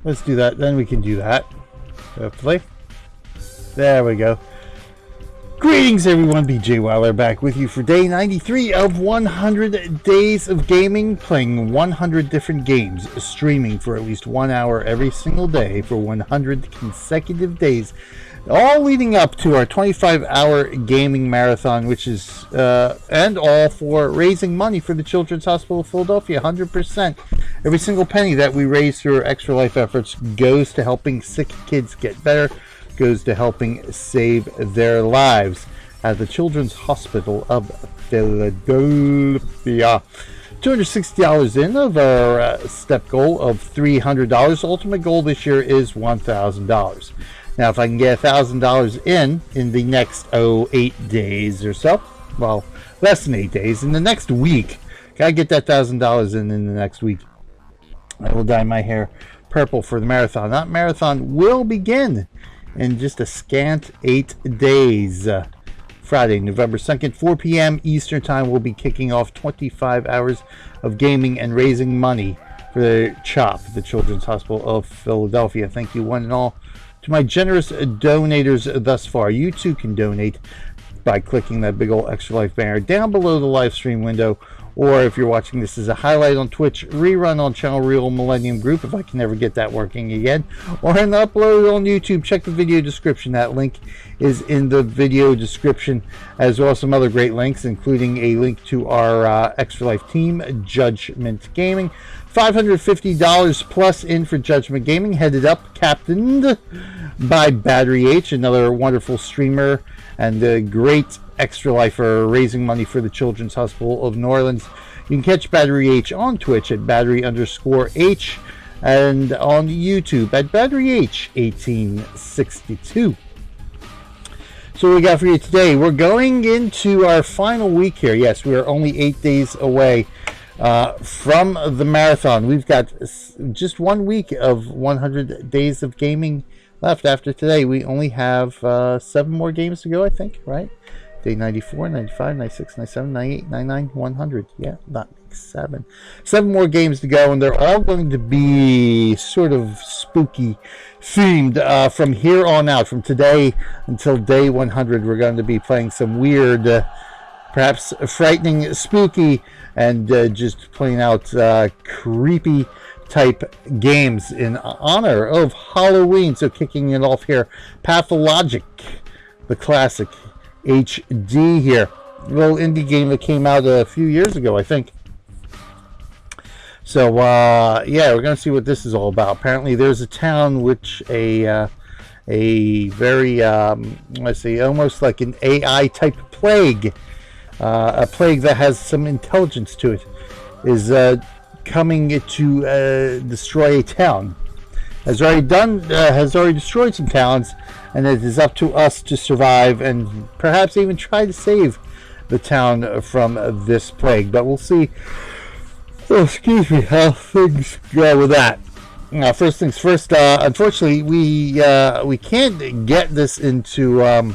Let's do that. Then we can do that. Hopefully. There we go. Greetings everyone, BJ Weiler back with you for day 93 of 100 days of gaming, playing 100 different games, streaming for at least 1 hour every single day for 100 consecutive days, all leading up to our 25-hour gaming marathon, which is, and all for raising money for the Children's Hospital of Philadelphia, 100%. Every single penny that we raise through our Extra Life efforts goes to helping sick kids get better, goes to helping save their lives at the Children's Hospital of Philadelphia. $260 in of our step goal of $300. Ultimate goal this year is $1,000. Now, if I can get $1,000 in the next 8 days or so, well, less than 8 days, in the next week, gotta get that $1,000 in the next week, I will dye my hair purple for the marathon. That marathon will begin in just a scant 8 days. Friday, November 2nd, 4 p.m. Eastern Time, we'll be kicking off 25 hours of gaming and raising money for the CHOP, the Children's Hospital of Philadelphia. Thank you one and all to my generous donators thus far. You too can donate by clicking that big old Extra Life banner down below the live stream window, or if you're watching this as a highlight on Twitch, rerun on Channel Real Millennium Group if I can never get that working again, or an upload on YouTube. Check the video description. That link is in the video description, as well as some other great links, including a link to our Extra Life team, Judgment Gaming. $550 plus in for Judgment Gaming, headed up, captained by Battery H, another wonderful streamer and a great Extra Lifer raising money for the Children's Hospital of New Orleans. You can catch Battery H on Twitch at battery_H and on YouTube at Battery H 1862. So what we got for you today, we're going into our final week here. Yes, we are only 8 days away from the marathon. We've got just 1 week of 100 days of gaming left. After today, we only have 7 more games to go, I think, right? Day 94, 95, 96, 97, 98, 99, 100. Yeah, not 7. 7 more games to go, and they're all going to be sort of spooky themed from here on out. From today until day 100, we're going to be playing some weird, perhaps frightening, spooky, and just playing out creepy type games in honor of Halloween. So kicking it off here, Pathologic, the classic HD here, a little indie game that came out a few years ago, I think. So yeah, we're gonna see what this is all about. Apparently there's a town which a very let's see, almost like an AI type plague, a plague that has some intelligence to it, is coming to destroy a town. Has already destroyed some towns, and it is up to us to survive and perhaps even try to save the town from this plague. But we'll see, how things go with that. Now, first things first, unfortunately we can't get this into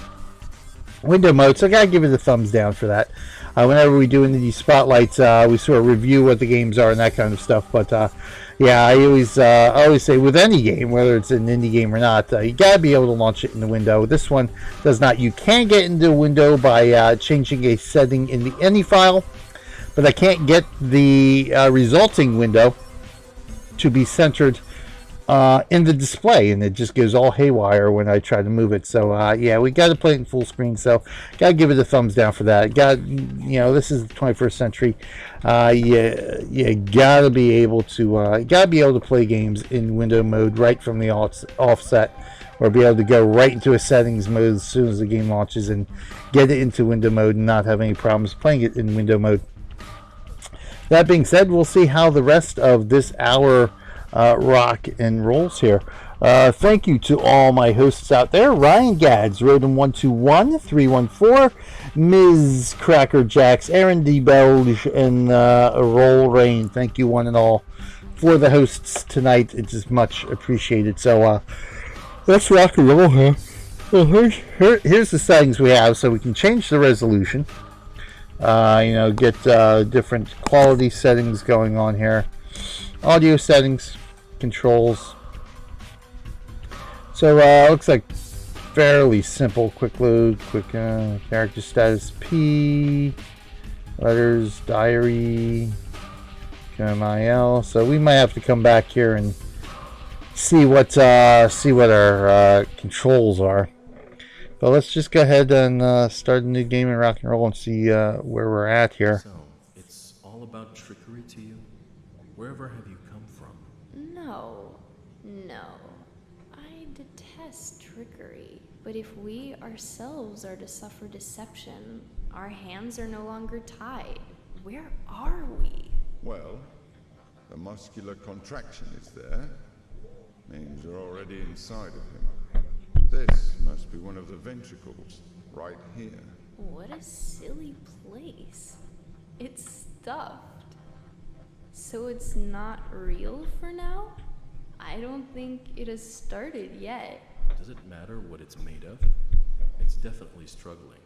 window mode, so I gotta give it a thumbs down for that. Whenever we do Indie Spotlights, we sort of review what the games are and that kind of stuff. But yeah, I always say with any game, whether it's an indie game or not, you gotta be able to launch it in the window. This one does not. You can get into the window by changing a setting in the INI file, but I can't get the resulting window to be centered in the display, and it just goes all haywire when I try to move it. So yeah, we got to play it in full screen, so gotta give it a thumbs down for that. This is the 21st century. You gotta be able to play games in window mode right from the offset, or be able to go right into a settings mode as soon as the game launches and get it into window mode and not have any problems playing it in window mode. That being said, we'll see how the rest of this hour rock and rolls here. Thank you to all my hosts out there: Ryan Gads, Rodem121, 314, Ms. Cracker Jacks, Aaron D. Belge, and Roll Rain. Thank you one and all for the hosts tonight. It is much appreciated. So let's rock and roll here. So here's the settings we have, so we can change the resolution. Get different quality settings going on here. Audio settings, controls, So looks like fairly simple. Quick load, quick character status P, letters, diary, MIL. So we might have to come back here and see what our controls are. But let's just go ahead and start a new game and rock and roll and see where we're at here. So, it's all about trickery to you? Wherever have you come from? No. I detest trickery. But if we ourselves are to suffer deception, our hands are no longer tied. Where are we? Well, the muscular contraction is there. Means you're already inside of him. This must be one of the ventricles, right here. What a silly place. It's stuffed. So it's not real for now? I don't think it has started yet. Does it matter what it's made of? It's definitely struggling.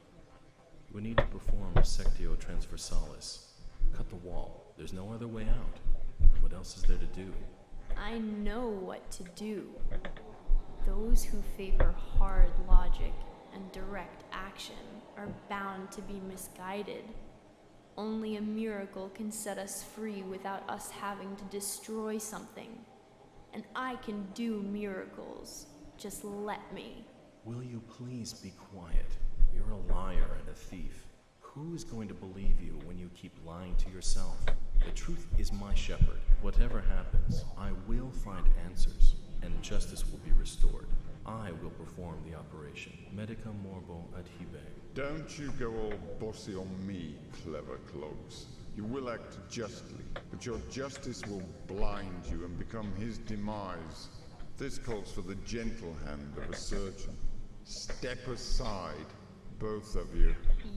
We need to perform sectio transversalis. Cut the wall. There's no other way out. What else is there to do? I know what to do. Those who favor hard logic and direct action are bound to be misguided. Only a miracle can set us free without us having to destroy something. And I can do miracles. Just let me. Will you please be quiet? You're a liar and a thief. Who is going to believe you when you keep lying to yourself? The truth is my shepherd. Whatever happens, I will find answers, and justice will be restored. I will perform the operation. Medica morbo adhibe. Don't you go all bossy on me, clever cloaks. You will act justly, but your justice will blind you and become his demise. This calls for the gentle hand of a surgeon. Step aside, both of you.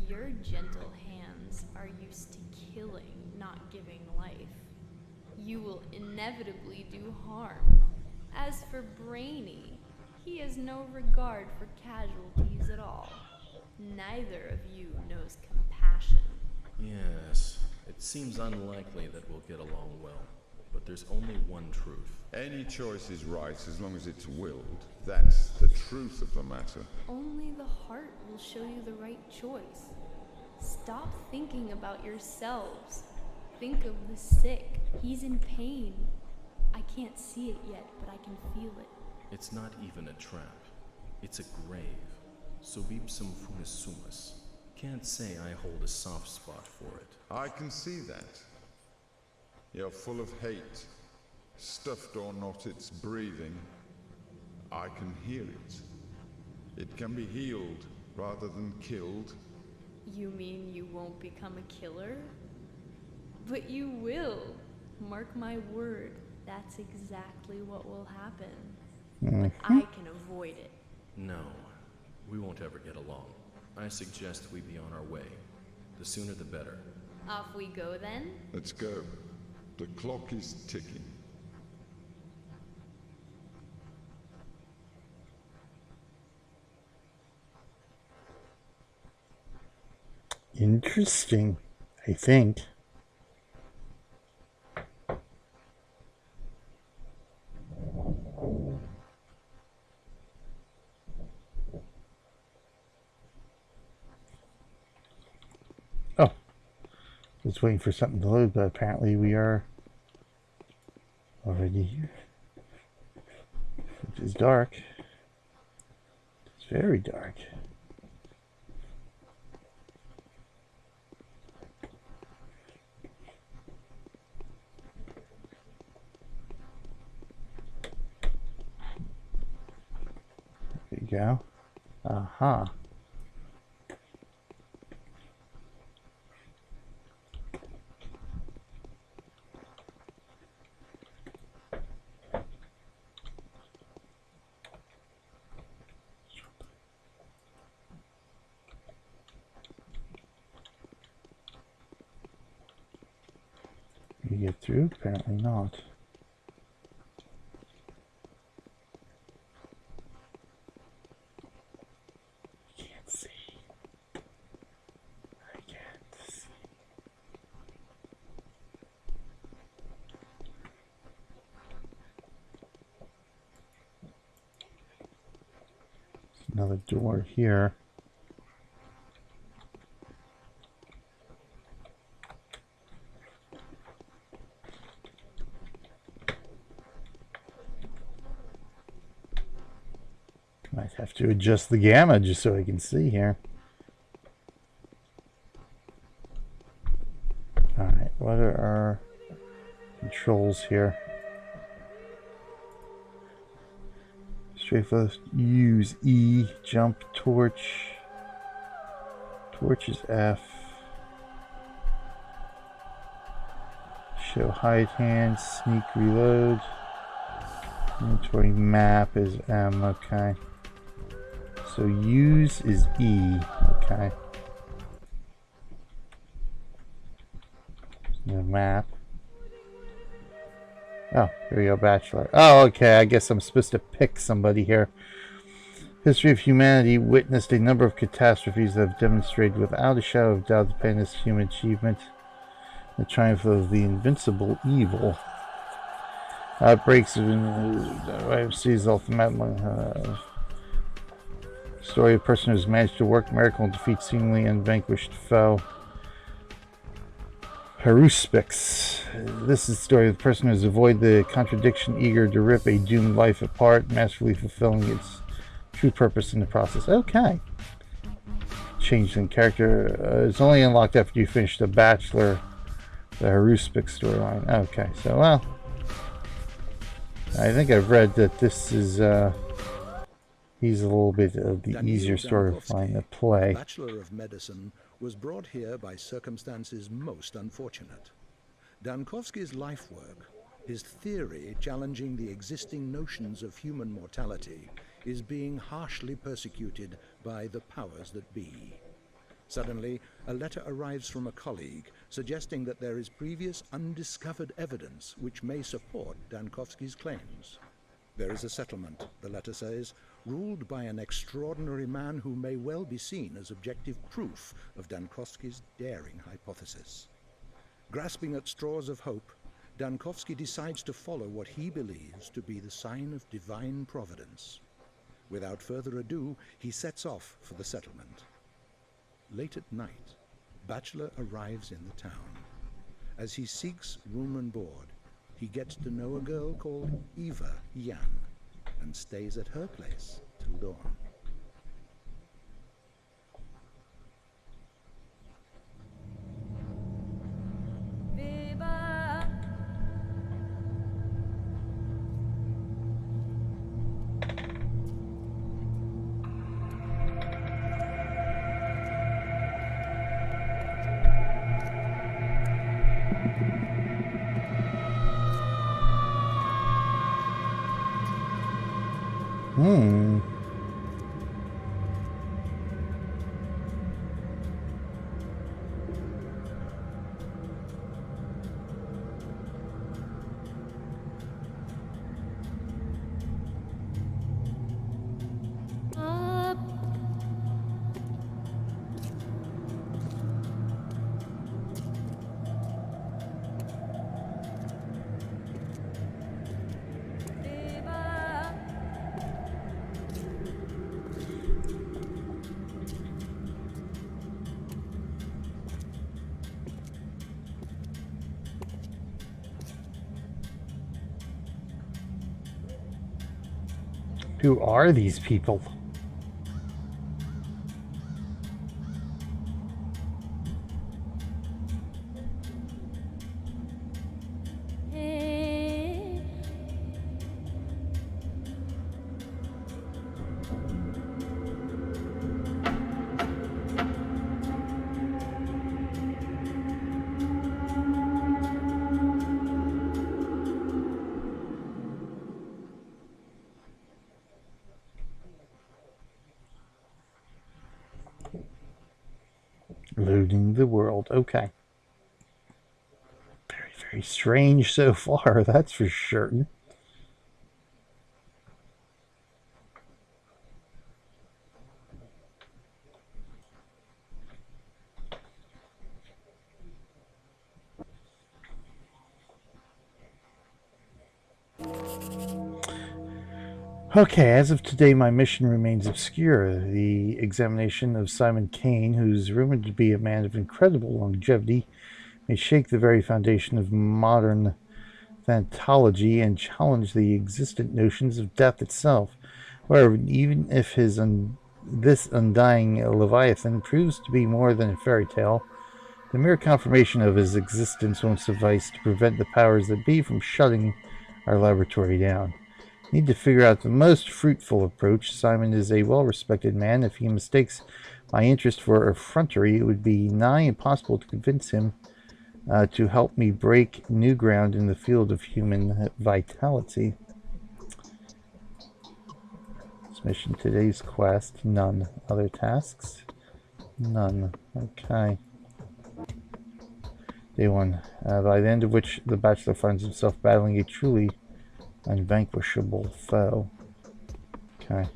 Your gentle hands are used to killing, not giving life. You will inevitably do harm. As for Brainy, he has no regard for casualties at all. Neither of you knows compassion. Yes, it seems unlikely that we'll get along well. But there's only one truth. Any choice is right as long as it's willed. That's the truth of the matter. Only the heart will show you the right choice. Stop thinking about yourselves. Think of the sick. He's in pain. I can't see it yet, but I can feel it. It's not even a trap. It's a grave. Subipsum funis sumus. Can't say I hold a soft spot for it. I can see that. You're full of hate. Stuffed or not, it's breathing. I can hear it. It can be healed rather than killed. You mean you won't become a killer? But you will. Mark my word, that's exactly what will happen. But I can avoid it. No, we won't ever get along. I suggest we be on our way. The sooner the better. Off we go then? Let's go. The clock is ticking. Interesting, I think. Oh, just waiting for something to load, but apparently we are already here. Which is dark. It's very dark. There you go. Aha. You get through? Apparently not. Can't see. I can't see. Another door here. Might have to adjust the gamma just so I can see here. Alright, what are our controls here? Strafe left, use E, jump, torch. Torch is F. Show hide hand, sneak, reload. Inventory map is M, okay. So use is E, okay. The map. Oh, here we go, Bachelor. Oh, okay, I guess I'm supposed to pick somebody here. History of humanity witnessed a number of catastrophes that have demonstrated without a shadow of doubt the painless human achievement, the triumph of the invincible evil. Outbreaks of IFC's ultimate story of a person who's managed to work miracle and defeat seemingly unvanquished foe. Haruspix. This is the story of the person who has avoided the contradiction, eager to rip a doomed life apart, masterfully fulfilling its true purpose in the process. Okay. Changeling character is only unlocked after you finish the Bachelor, the Haruspix storyline. Okay, so well, I think I've read that this is he's a little bit of the easier storyline to play. Bachelor of Medicine was brought here by circumstances most unfortunate. Dankovsky's life work, his theory challenging the existing notions of human mortality, is being harshly persecuted by the powers that be. Suddenly, a letter arrives from a colleague suggesting that there is previous undiscovered evidence which may support Dankovsky's claims. There is a settlement, the letter says, ruled by an extraordinary man who may well be seen as objective proof of Dankovsky's daring hypothesis. Grasping at straws of hope, Dankovsky decides to follow what he believes to be the sign of divine providence. Without further ado, he sets off for the settlement. Late at night, Bachelor arrives in the town. As he seeks room and board, he gets to know a girl called Eva Yan and stays at her place till dawn. Who are these people? Looting the world. Okay. Very, very strange so far, that's for sure. Okay, as of today, my mission remains obscure. The examination of Simon Kain, who's rumored to be a man of incredible longevity, may shake the very foundation of modern pathology and challenge the existent notions of death itself. However, even if this undying Leviathan proves to be more than a fairy tale, the mere confirmation of his existence won't suffice to prevent the powers that be from shutting our laboratory down. Need to figure out the most fruitful approach. Simon is a well-respected man. If he mistakes my interest for effrontery, it would be nigh impossible to convince him to help me break new ground in the field of human vitality. This mission, today's quest, none. Other tasks? None. Okay. Day 1. By the end of which the Bachelor finds himself battling a truly unvanquishable foe. Okay.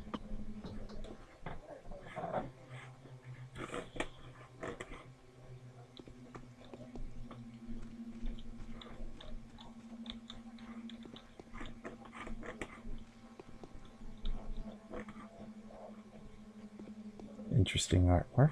Interesting artwork.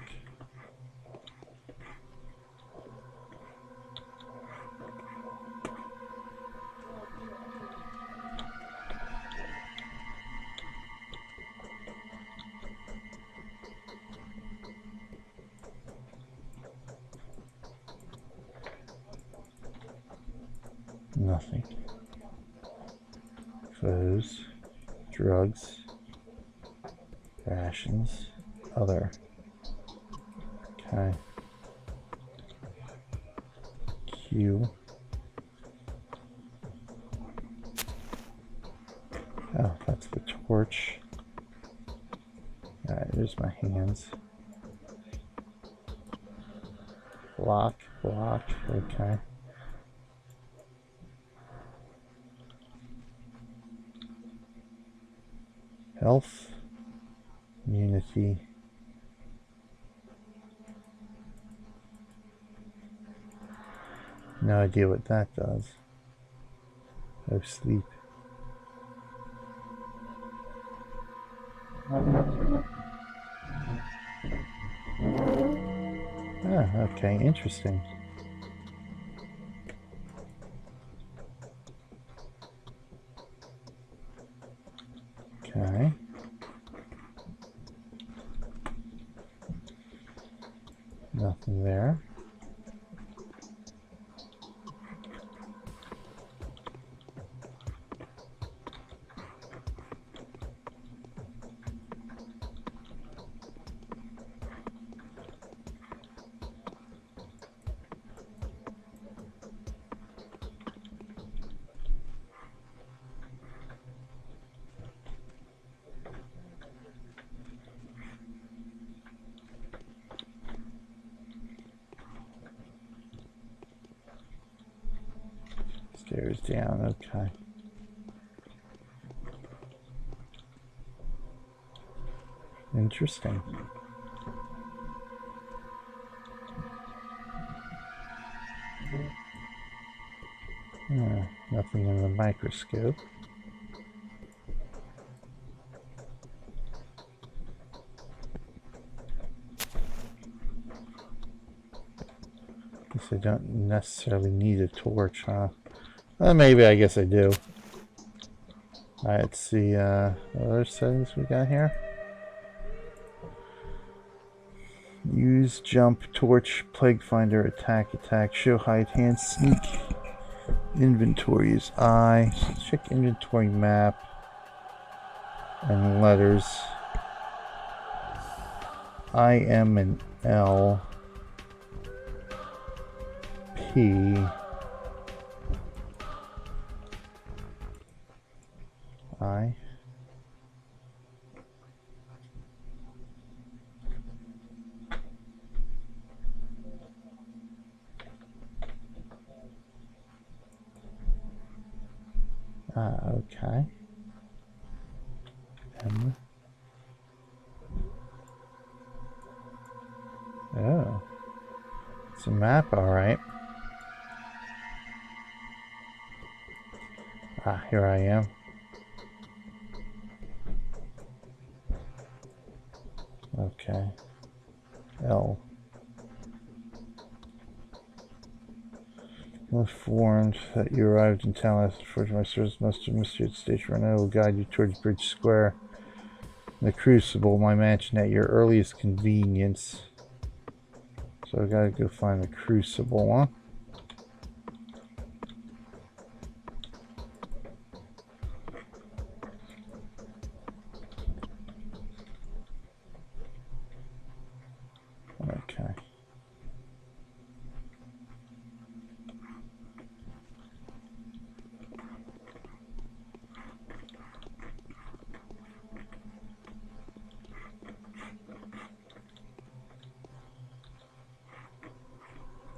Nothing. Foes, drugs, rations, other. Okay. Q. Oh, that's the torch. Alright, there's my hands. Block, okay. Health, immunity, no idea what that does. Oh, sleep. Ah, okay, interesting. Okay. Nothing there. Stairs down, okay. Interesting. Nothing in the microscope. Guess I don't necessarily need a torch, huh? Maybe, I guess I do. Alright, let's see what other settings we got here. Use, jump, torch, plague finder, attack, show height, hand, sneak. Inventory is I. So check inventory map and letters. I, M, and L. P. I. Okay. M. Oh. It's a map, alright. Here I am. Okay. L. Informed that you arrived in town after my service must have missed you at station. I will guide you towards Bridge Square. The Crucible, my mansion, at your earliest convenience. So I gotta go find the Crucible, huh? Okay.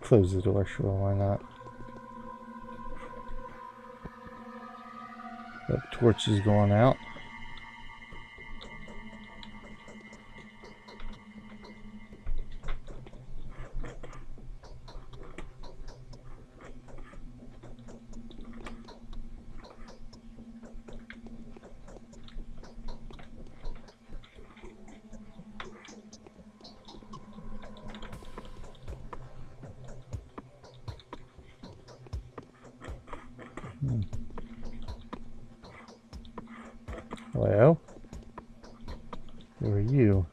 Close the door, sure, why not? The torch is going out. Hello? Who are you?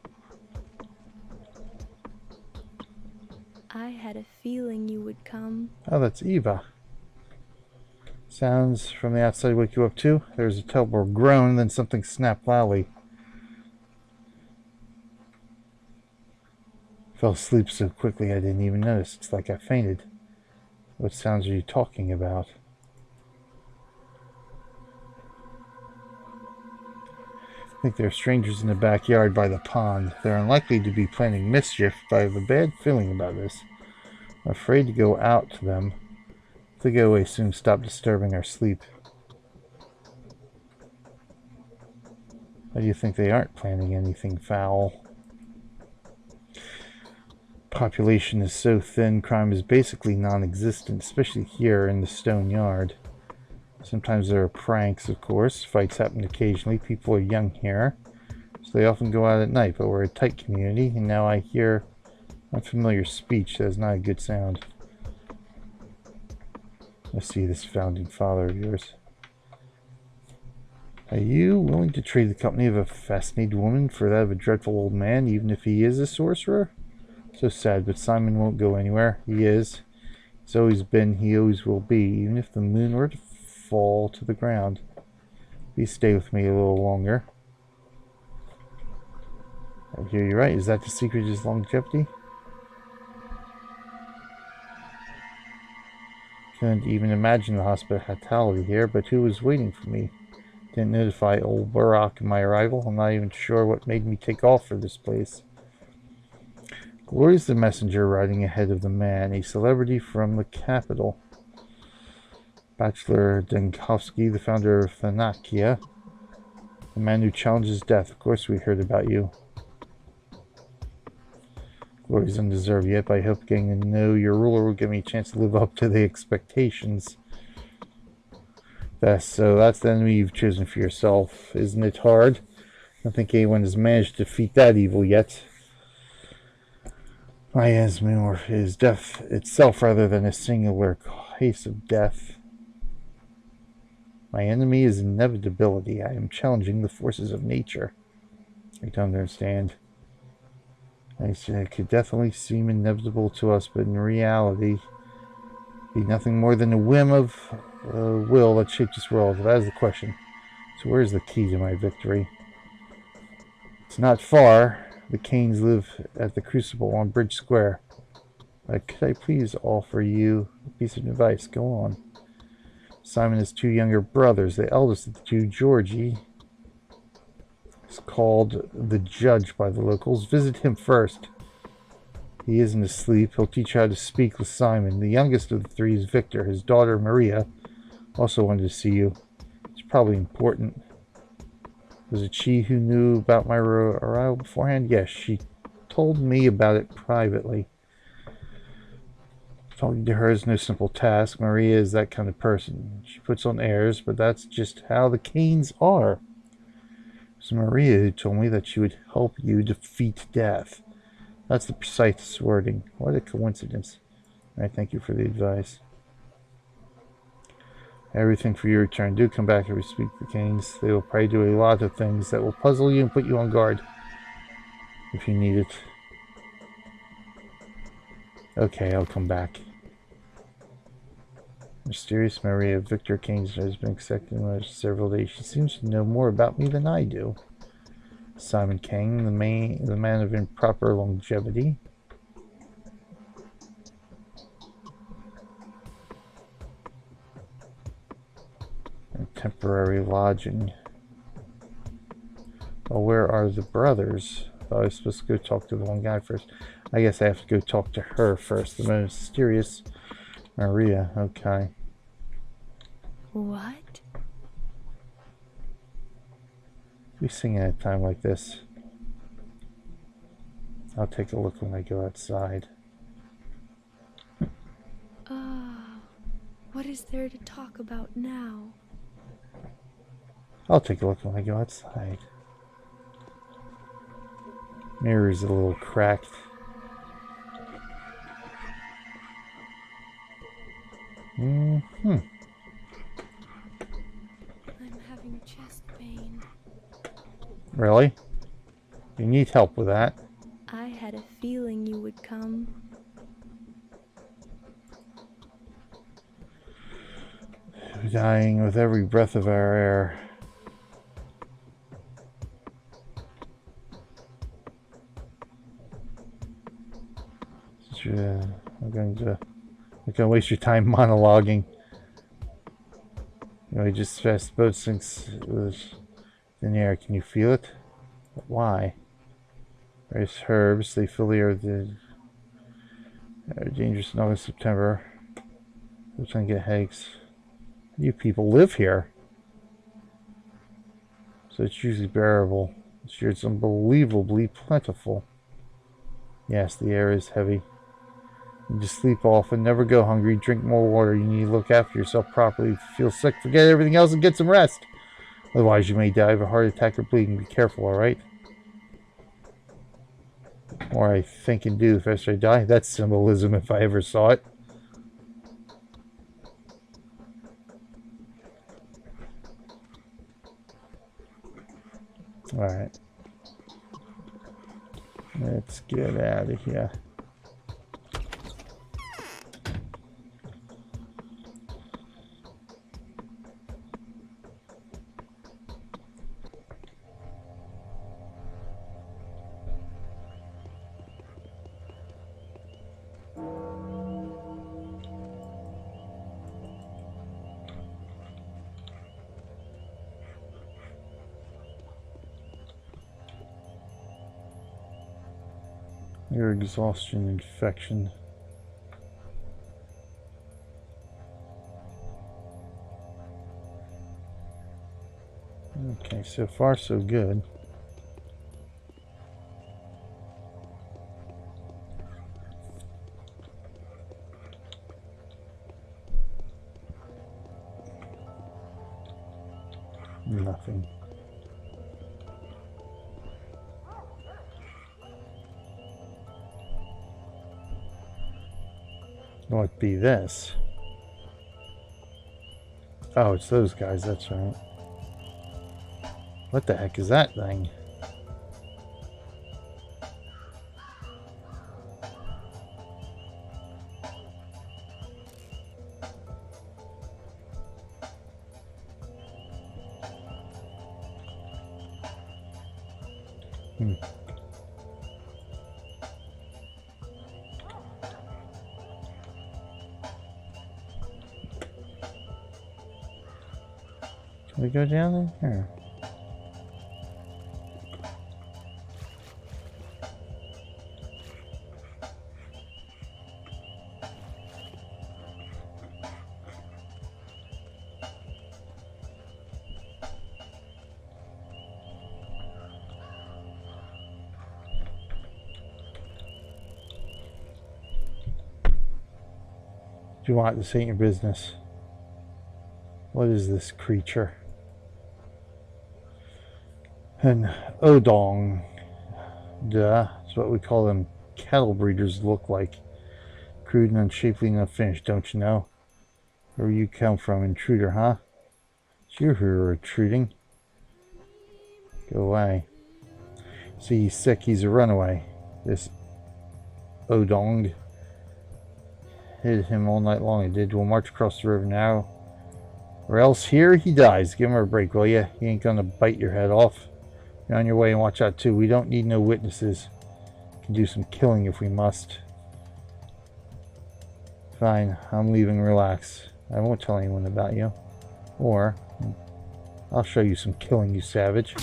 I had a feeling you would come. Oh, that's Eva. Sounds from the outside wake you up too? There's a terrible groan, then something snapped loudly. Fell asleep so quickly I didn't even notice. It's like I fainted. What sounds are you talking about? I think there are strangers in the backyard by the pond. They're unlikely to be planning mischief, but I have a bad feeling about this. I'm afraid to go out to them. If they go away soon, stop disturbing our sleep. Why do you think they aren't planning anything foul? Population is so thin, crime is basically non-existent, especially here in the stone yard. Sometimes there are pranks, of course. Fights happen occasionally. People are young here, so they often go out at night, but we're a tight community, and now I hear unfamiliar speech that is not a good sound. Let's see this founding father of yours. Are you willing to trade the company of a fascinated woman for that of a dreadful old man, even if he is a sorcerer? So sad, but Simon won't go anywhere. He is. He's always been, he always will be, even if the moon were to fall to the ground. Please stay with me a little longer. I hear you right. Is that the secret of his longevity? Couldn't even imagine the hospitality here, but who was waiting for me? Didn't notify old Burrock of my arrival. I'm not even sure what made me take off for this place. Glory's the messenger riding ahead of the man, a celebrity from the capital. Bachelor Dankovsky, the founder of Thanakia, the man who challenges death. Of course we heard about you. Glory's undeserved yet, but I hope getting to know your ruler will give me a chance to live up to the expectations. So that's the enemy you've chosen for yourself. Isn't it hard? I don't think anyone has managed to defeat that evil yet. My enemy is death itself rather than a singular case of death. My enemy is inevitability. I am challenging the forces of nature. I don't understand. It could definitely seem inevitable to us, but in reality, be nothing more than a whim of will that shaped this world. That is the question. So where is the key to my victory? It's not far. The Kains live at the Crucible on Bridge Square. Could I please offer you a piece of advice? Go on. Simon has two younger brothers. The eldest of the two, Georgie, is called the Judge by the locals. Visit him first. He isn't asleep. He'll teach you how to speak with Simon. The youngest of the three is Victor. His daughter, Maria, also wanted to see you. It's probably important. Was it she who knew about my arrival beforehand? Yes, she told me about it privately. Talking to her is no simple task. Maria is that kind of person. She puts on airs, but that's just how the Kains are. It was Maria who told me that she would help you defeat death. That's the precise wording. What a coincidence. All right, thank you for the advice. Everything for your return. Do come back if we speak the Kains. They will probably do a lot of things that will puzzle you and put you on guard if you need it. Okay, I'll come back. Mysterious Maria Victor Kains has been expecting for several days. She seems to know more about me than I do. Simon Kain, the man of improper longevity. And temporary lodging. Well, where are the brothers? I thought I was supposed to go talk to the one guy first. I guess I have to go talk to her first. The mysterious Maria. Okay. What? We sing at a time like this. I'll take a look when I go outside. What is there to talk about now? I'll take a look when I go outside. Mirror's a little cracked. I'm having chest pain. Really? You need help with that? I had a feeling you would come. We're dying with every breath of our air. I'm going to waste your time monologuing. You know, you just fast boat sinks in the air. Can you feel it? But why? Various herbs, they fill the air with dangerous in August, September. We're trying to get headaches. You people live here, so it's usually bearable. This year it's unbelievably plentiful. Yes, the air is heavy. You just sleep off and never go hungry. Drink more water. You need to look after yourself properly. If you feel sick, forget everything else and get some rest. Otherwise, you may die of a heart attack or bleeding. Be careful, alright? Or I think and do if I die. That's symbolism if I ever saw it. Alright. Let's get out of here. Your exhaustion infection. Okay, so far so good. Nothing. Might be this. Oh, it's those guys, that's right. What the heck is that thing? Can we go down in here? Do you want this ain't your business? What is this creature? An odong. Duh, that's what we call them cattle breeders look like. Crude and unshapely and unfinished, don't you know? Where you come from, intruder, huh? It's you who are intruding. Go away. See, he's sick, he's a runaway. This odong hid him all night long and did. We'll march across the river now. Or else here he dies. Give him a break, will ya? He ain't gonna bite your head off. You're on your way and watch out too. We don't need no witnesses. Can do some killing if we must. Fine, I'm leaving. Relax. I won't tell anyone about you. Or I'll show you some killing, you savage.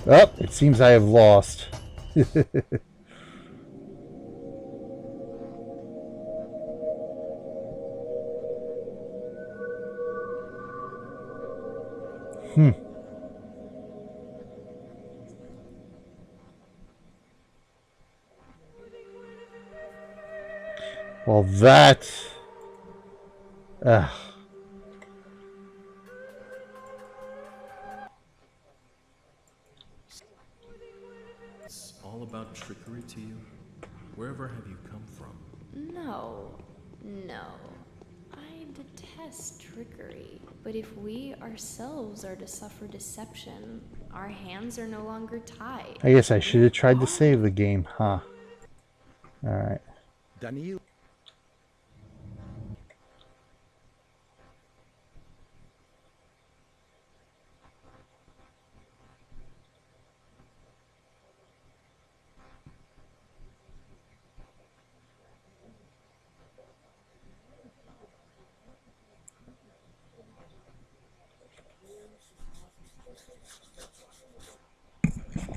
Oh, it seems I have lost. Well, that... It's all about trickery to you? Wherever have you come from? No. I detest trickery. But if we ourselves are to suffer deception, our hands are no longer tied. I guess I should have tried to save the game, huh? Alright. Daniel.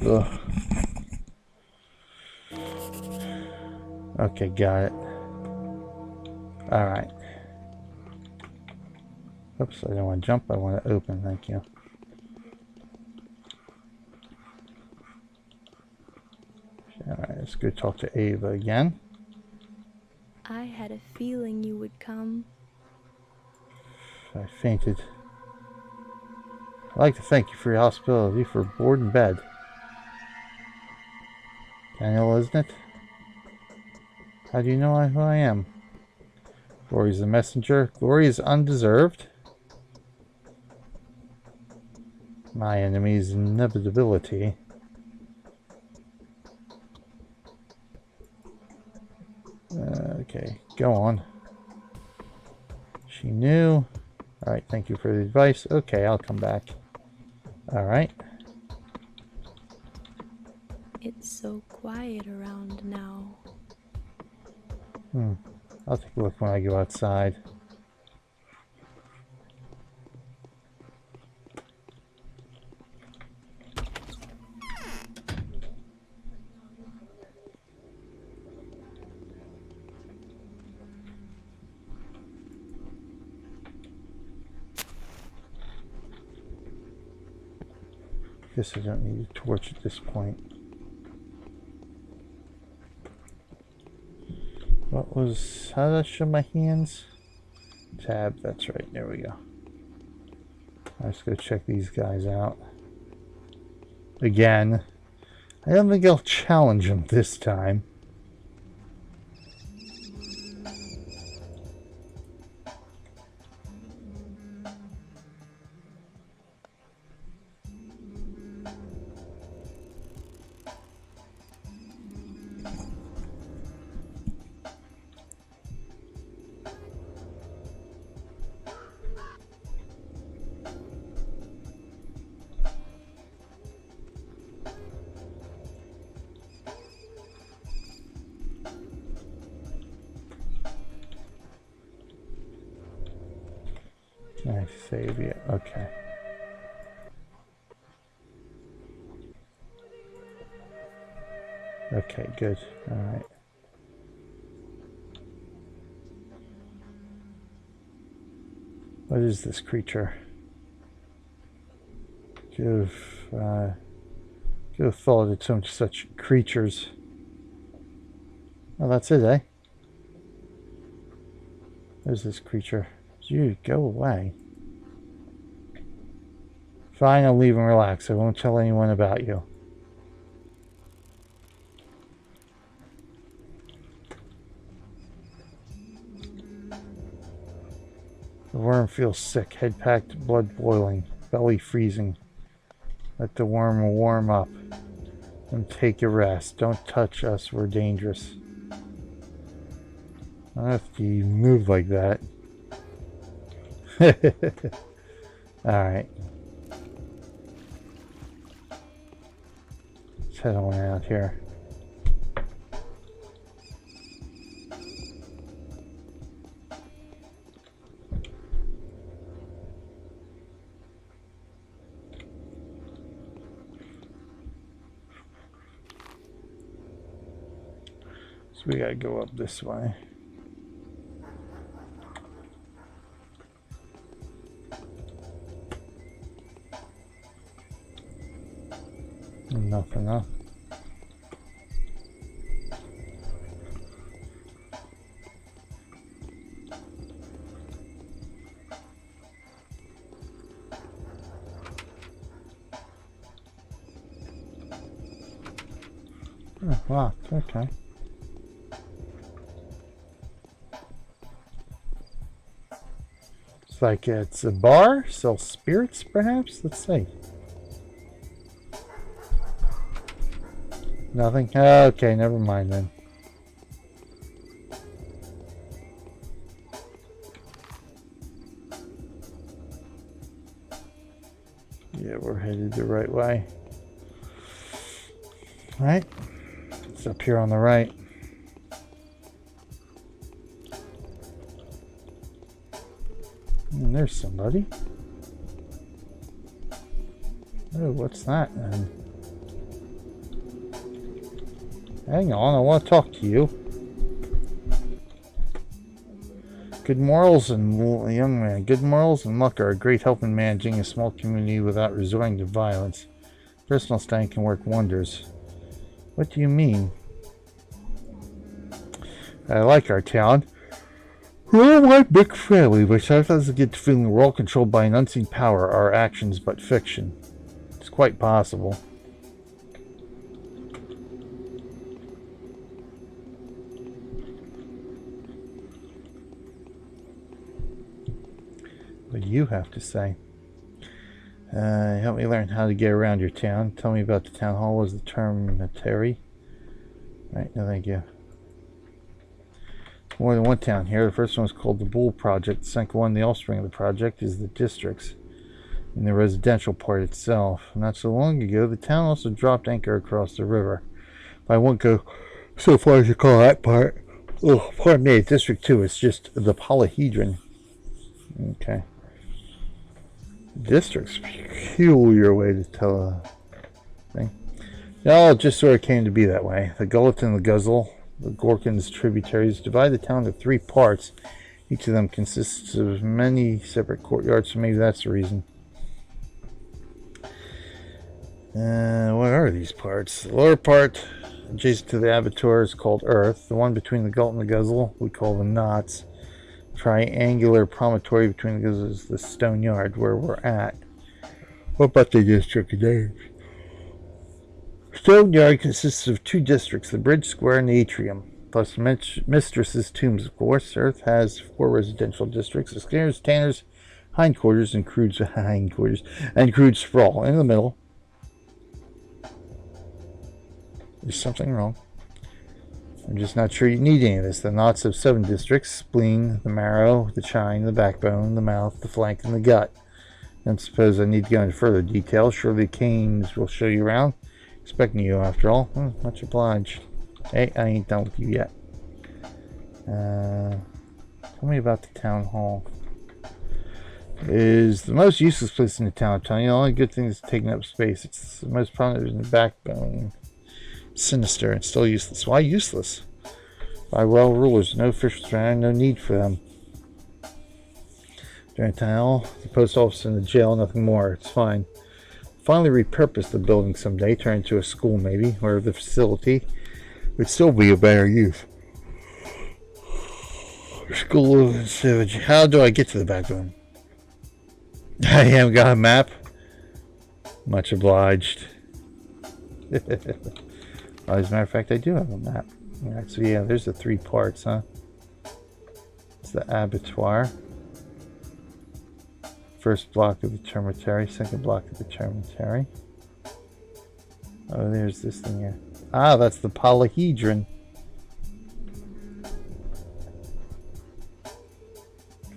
Ugh. Okay, got it. Alright. Oops, I don't want to jump, I want to open, thank you. Alright, let's go talk to Ava again. I had a feeling you would come. I fainted. I'd like to thank you for your hospitality for board and bed. Daniel, isn't it? How do you know who I am? Glory's the messenger. Glory is undeserved. My enemy's inevitability. Okay, go on. She knew. Alright, thank you for the advice. Okay, I'll come back. Alright. It's so quiet around now. I'll take a look when I go outside. Guess I don't need a torch at this point. How did I show my hands? Tab, that's right, there we go. Let's go check these guys out. Again, I don't think I'll challenge them this time. Nice save, yeah, okay. Okay, good, alright. What is this creature? Could have thought it's some such creatures. Oh, that's it, eh? There's this creature. You go away. Fine, I'll leave and relax. I won't tell anyone about you. The worm feels sick, head packed, blood boiling, belly freezing. Let the worm warm up and take a rest. Don't touch us, we're dangerous. I don't have to move like that. Alright. Let's head on out here. So we gotta go up this way. Nothing, huh? Oh, wow, okay. It's like it's a bar, sell spirits perhaps? Let's see. Nothing? Okay, never mind then. Yeah, we're headed the right way. Right? It's up here on the right. And there's somebody. Oh, what's that then? Hang on, I want to talk to you. Good morals and young man. Good morals and luck are a great help in managing a small community without resorting to violence. Personal strength can work wonders. What do you mean? I like our town. We're one big family, but sometimes I get the feeling we're all controlled by an unseen power, our actions but fiction. It's quite possible. What do you have to say? Help me learn how to get around your town. Tell me about the town hall. Was the term Terry? Right, no thank you. More than one town here. The first one is called the Bull Project. The second one, the offspring of the project, is the districts in the residential part itself. Not so long ago, the town also dropped anchor across the river. But I won't go so far as to call that part. Oh, pardon me, District 2 is just the polyhedron. Okay. District's peculiar way to tell a thing. No, it just sort of came to be that way. The Gullet and the Guzzle, the Gorkin's tributaries, divide the town into 3 parts. Each of them consists of many separate courtyards, so maybe that's the reason. What are these parts? The lower part, adjacent to the abattoir, is called Earth. The one between the Gullet and the Guzzle we call the Knots. Triangular promontory between the Guzzle is the Stone Yard, where we're at. What about the district names? Stone Yard consists of 2 districts, the Bridge Square and the Atrium, plus Mistress's Tombs, of course. Earth has 4 residential districts, the Skinners, Tanners, Hindquarters, and Crude Sprawl. In the middle, there's something wrong. I'm just not sure you need any of this. The Knots have 7 districts: spleen, the marrow, the chine, the backbone, the mouth, the flank, and the gut. Don't suppose I need to go into further detail. Surely Kains will show you around. Expecting you, after all. Much obliged. Hey, I ain't done with you yet. Tell me about the town hall. It is the most useless place in the town. I'm telling you, the only good thing is taking up space. It's the most prominent in the backbone. Sinister and still useless. Why useless? By well rulers, no officials around, no need for them. During tunnel, the post office and the jail, nothing more. It's fine. Finally repurpose the building someday, turn it into a school maybe, or the facility would still be a better use. School of Sewage. How do I get to the back room? I haven't got a map. Much obliged. As a matter of fact, I do have a map. Alright, so yeah, there's the 3 parts, huh? It's the abattoir. First block of the termitary, second block of the termitary. Oh, there's this thing here. Ah, that's the polyhedron.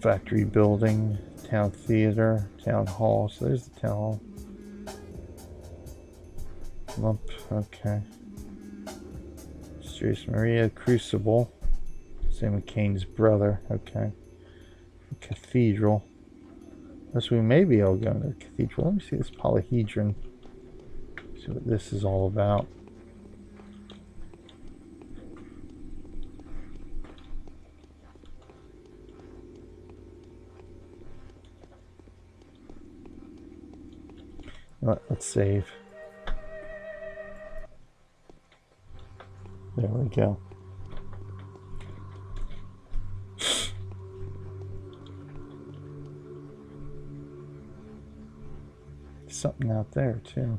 Factory building, town theater, town hall. So there's the town hall. Lump, okay. Mysterious Maria, Crucible. Simon Kain's brother, okay. Cathedral. Thus we may be able to go into the cathedral. Let me see this polyhedron. See what this is all about. Let's save. There we go. Something out there too.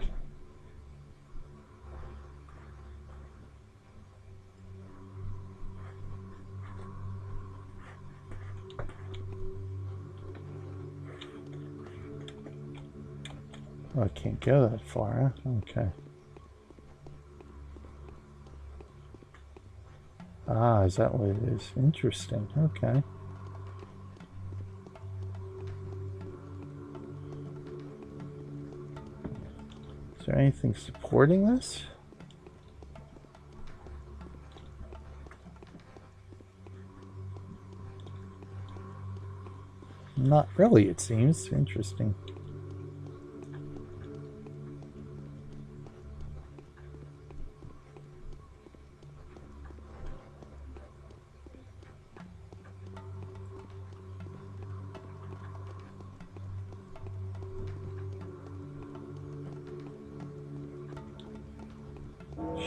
Oh, I can't go that far, huh? Okay. Ah, is that what it is? Interesting. Okay. Is there anything supporting this? Not really, it seems. Interesting.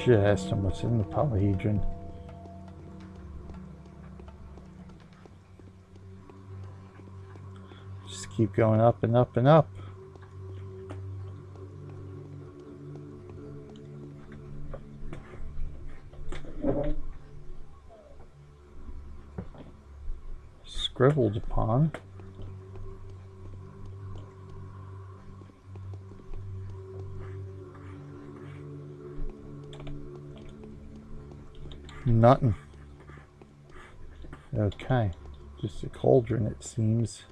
Should have asked him what's in the polyhedron. Just keep going up and up and up. Scribbled upon. Nothing. Okay. Just a cauldron, it seems.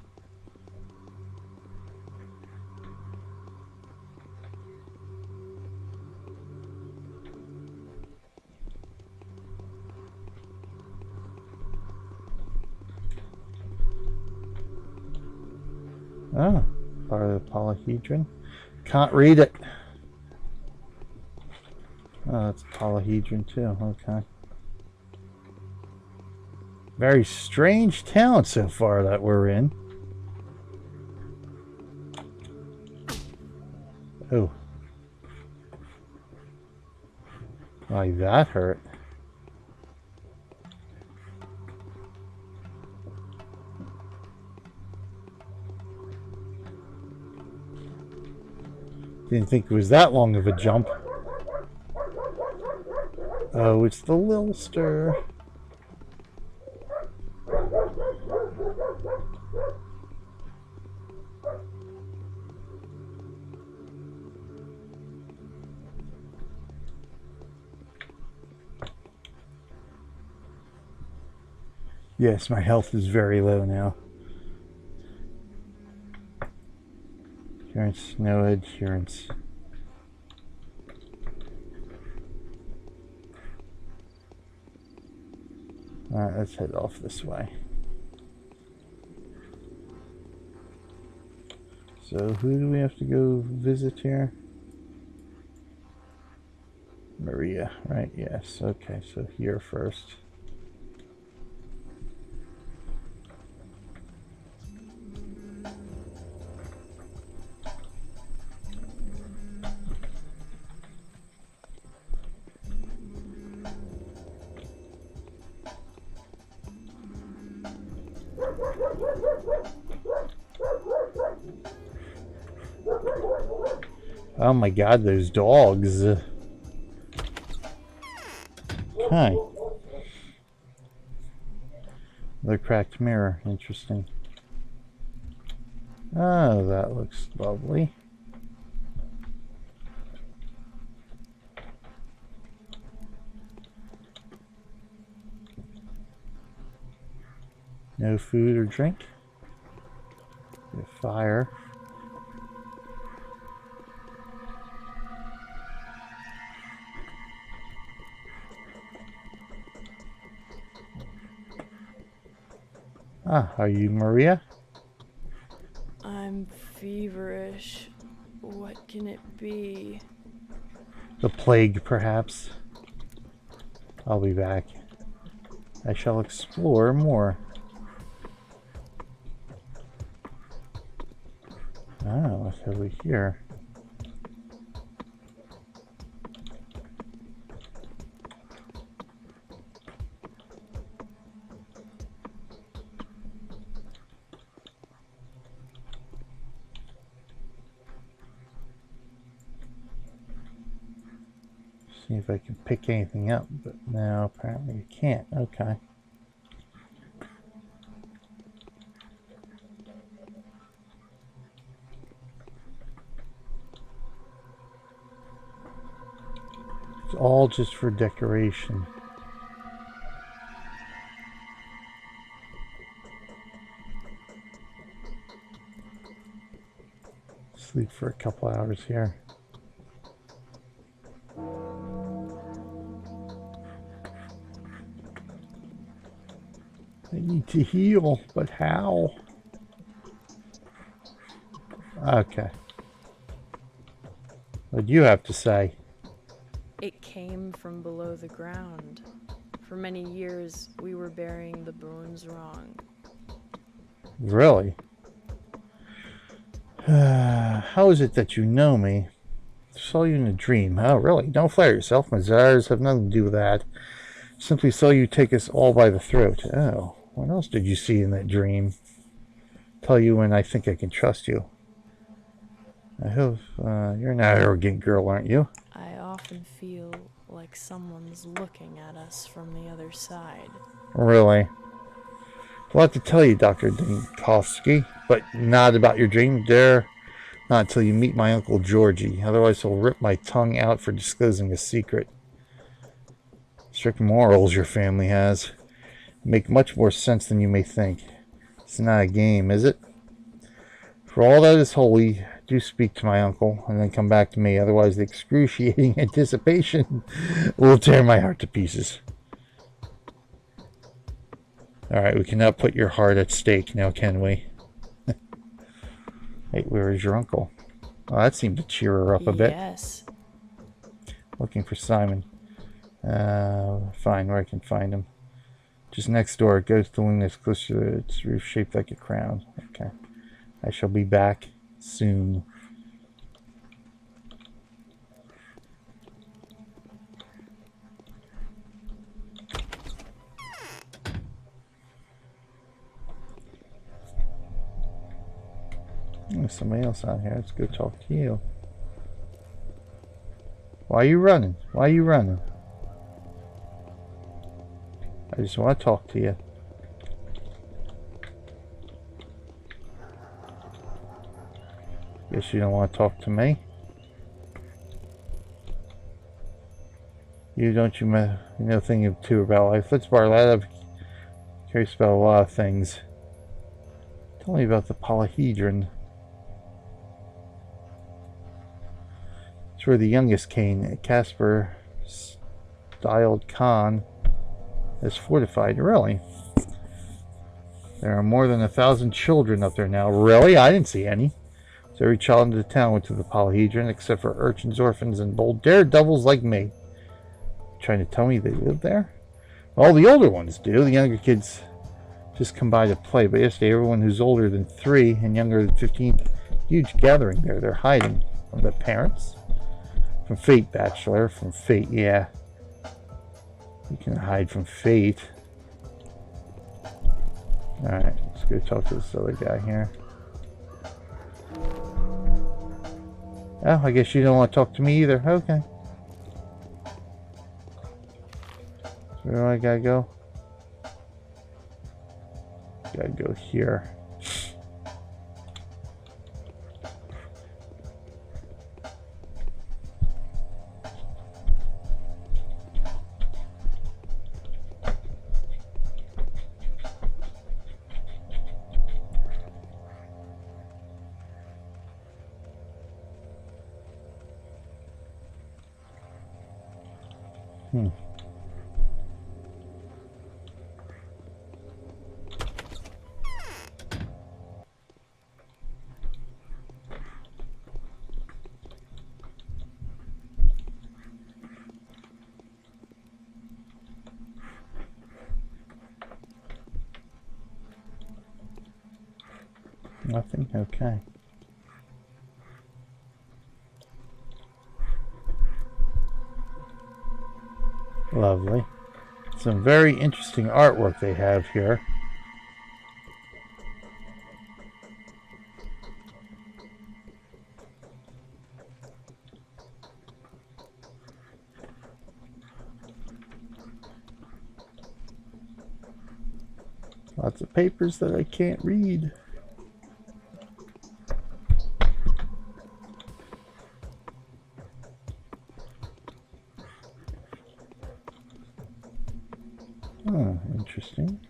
Ah, part of the polyhedron. Can't read it. Oh, that's polyhedron too. Okay. Very strange town so far that we're in. Oh. Like that hurt. Didn't think it was that long of a jump. Oh, it's the Lilster. Yes, my health is very low now. Adherence, no adherence. Alright, let's head off this way. So, who do we have to go visit here? Maria, right? Yes, okay, so here first. Oh my god, those dogs. Okay. The cracked mirror. Interesting. Oh, that looks lovely. No food or drink. Get fire. Ah, are you Maria? I'm feverish. What can it be? The plague, perhaps. I'll be back. I shall explore more. Oh, what's over here? See if I can pick anything up, but no, apparently you can't. Okay. It's all just for decoration. Sleep for a couple hours here. I need to heal, but how? Okay. What do you have to say? It came from below the ground. For many years, we were burying the bones wrong. Really? How is it that you know me? I saw you in a dream. Oh, really? Don't flatter yourself. My desires have nothing to do with that. Simply saw you take us all by the throat. Oh, what else did you see in that dream? Tell you when I think I can trust you. I hope you're an arrogant girl, aren't you? I often feel like someone's looking at us from the other side. Really? A lot to tell you, Dr. Dankovsky, but not about your dream. Dare not until you meet my Uncle Georgie. Otherwise, he'll rip my tongue out for disclosing a secret. Strict morals your family has. Make much more sense than you may think. It's not a game, is it? For all that is holy, do speak to my uncle, and then come back to me. Otherwise, the excruciating anticipation will tear my heart to pieces. Alright, we cannot put your heart at stake now, can we? Hey, where is your uncle? Oh, that seemed to cheer her up a bit. Yes. Looking for Simon. Find where I can find him. Just next door. It goes to the wing that's close to its roof, shaped like a crown. Okay. I shall be back soon. There's somebody else out here. Let's go talk to you. Why are you running? Why are you running? I just want to talk to you. Guess you don't want to talk to me. You know thing too about life. Let's borrow that. I'm curious about a lot of things. Tell me about the polyhedron. It's where the youngest Kain, Casper, styled Khan, is fortified. Really? There are more than 1,000 children up there now. Really? I didn't see any. So every child in the town went to the polyhedron, except for urchins, orphans, and bold daredevils like me. Trying to tell me they live there? Well, the older ones do. The younger kids just come by to play. But yesterday, everyone who's older than 3 and younger than 15, huge gathering there. They're hiding from their parents. From fate, Bachelor. From fate, yeah. You can hide from fate. Alright, let's go talk to this other guy here. Oh, I guess you don't want to talk to me either. Okay. Where do I gotta go? Gotta go here. Nothing? Okay. Lovely. Some very interesting artwork they have here. Lots of papers that I can't read. Oh, interesting.